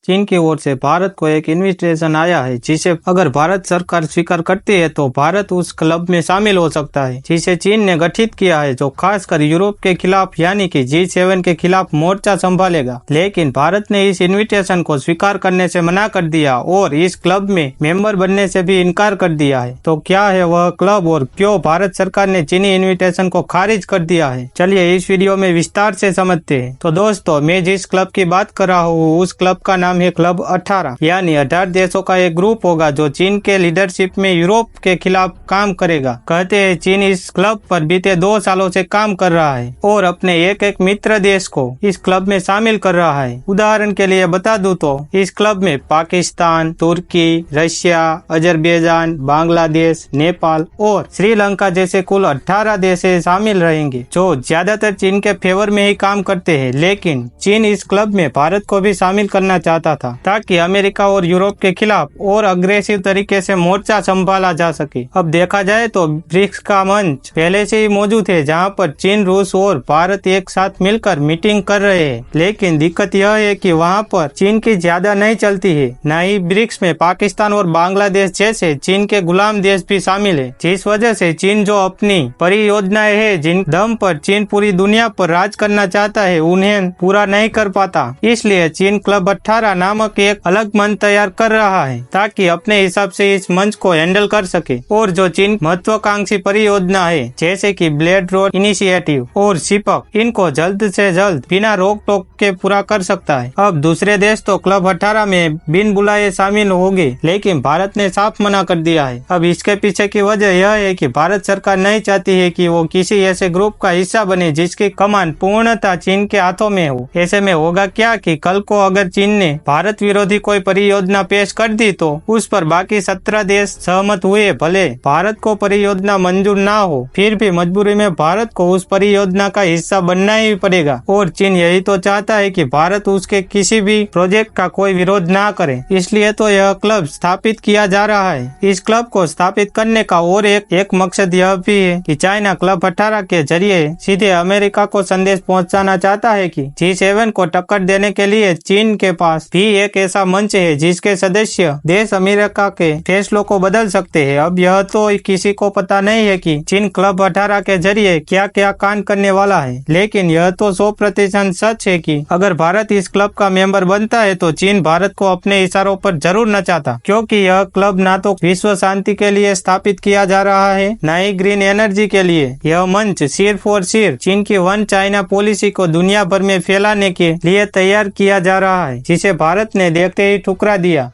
चीन की ओर से भारत को एक इन्विटेशन आया है, जिसे अगर भारत सरकार स्वीकार करती है तो भारत उस क्लब में शामिल हो सकता है, जिसे चीन ने गठित किया है, जो खासकर यूरोप के खिलाफ यानी कि G7 के खिलाफ मोर्चा संभालेगा। लेकिन भारत ने इस इन्विटेशन को स्वीकार करने से मना कर दिया और इस क्लब में मेंबर बनने से भी इनकार कर दिया है। तो क्या है वह क्लब और क्यों भारत सरकार ने चीनी इन्विटेशन को खारिज कर दिया है, चलिए इस वीडियो में विस्तार से समझते हैं। तो दोस्तों, मैं जिस क्लब की बात कर रहा हूँ उस क्लब का नाम है क्लब 18, यानी 18 देशों का एक ग्रुप होगा जो चीन के लीडरशिप में यूरोप के खिलाफ काम करेगा। कहते हैं चीन इस क्लब पर बीते 2 सालों से काम कर रहा है और अपने एक एक मित्र देश को इस क्लब में शामिल कर रहा है। उदाहरण के लिए बता दूं तो इस क्लब में पाकिस्तान, तुर्की, रशिया, अजरबैजान, बांग्लादेश, नेपाल और श्रीलंका जैसे कुल 18 देश शामिल रहेंगे, जो ज्यादातर चीन के फेवर में ही काम करते हैं। लेकिन चीन इस क्लब में भारत को भी शामिल करना चाहता था ताकि अमेरिका और यूरोप के खिलाफ और अग्रेसिव तरीके से मोर्चा संभाला जा सके। अब देखा जाए तो ब्रिक्स का मंच पहले से ही मौजूद है, जहां पर चीन, रूस और भारत एक साथ मिलकर मीटिंग कर रहे हैं। लेकिन दिक्कत यह है कि वहां पर चीन की ज्यादा नहीं चलती है। न ही ब्रिक्स में पाकिस्तान और बांग्लादेश जैसे चीन के गुलाम देश भी शामिल है, जिस वजह से चीन जो अपनी परियोजनाएं है, जिन दम पर चीन पूरी दुनिया पर राज करना चाहता है, उन्हें पूरा नहीं कर पाता। इसलिए चीन क्लब 18 नामक एक अलग मंच तैयार कर रहा है ताकि अपने हिसाब से इस मंच को हैंडल कर सके और जो चीन महत्वाकांक्षी परियोजना है, जैसे कि ब्लेड रोड इनिशिएटिव और सिपक, इनको जल्द से जल्द बिना रोक टोक के पूरा कर सकता है। अब दूसरे देश तो क्लब 18 में बिन बुलाए शामिल होंगे, लेकिन भारत ने साफ मना कर दिया है। अब इसके पीछे की वजह यह है कि भारत सरकार नहीं चाहती है कि वो किसी ऐसे ग्रुप का हिस्सा बने जिसकी कमान पूर्णतः चीन के हाथों में हो। ऐसे में होगा क्या कि कल को अगर चीन ने भारत विरोधी कोई परियोजना पेश कर दी तो उस पर बाकी 17 देश सहमत हुए, भले भारत को परियोजना मंजूर ना हो, फिर भी मजबूरी में भारत को उस परियोजना का हिस्सा बनना ही पड़ेगा। और चीन यही तो चाहता है कि भारत उसके किसी भी प्रोजेक्ट का कोई विरोध ना करे। इसलिए तो यह क्लब स्थापित किया जा रहा है। इस क्लब को स्थापित करने का और एक मकसद यह भी है कि चाइना क्लब 18 के जरिए सीधे अमेरिका को संदेश पहुंचाना चाहता है कि G7 को टक्कर देने के लिए चीन के पास भी एक ऐसा मंच है जिसके सदस्य देश अमेरिका के फैसलों को बदल सकते हैं। अब यह तो किसी को पता नहीं है कि चीन क्लब 18 के जरिए क्या क्या कांड करने वाला है, लेकिन यह तो 100% सच है कि अगर भारत इस क्लब का मेंबर बनता है तो चीन भारत को अपने इशारों पर जरूर नचाता, क्योंकि यह क्लब ना तो विश्व शांति के लिए स्थापित किया जा रहा है, न ही ग्रीन एनर्जी के लिए। यह मंच सिर्फ और सिर्फ चीन की वन चाइना पॉलिसी को दुनिया भर में फैलाने के लिए तैयार किया जा रहा है, जिसे भारत ने देखते ही ठुकरा दिया।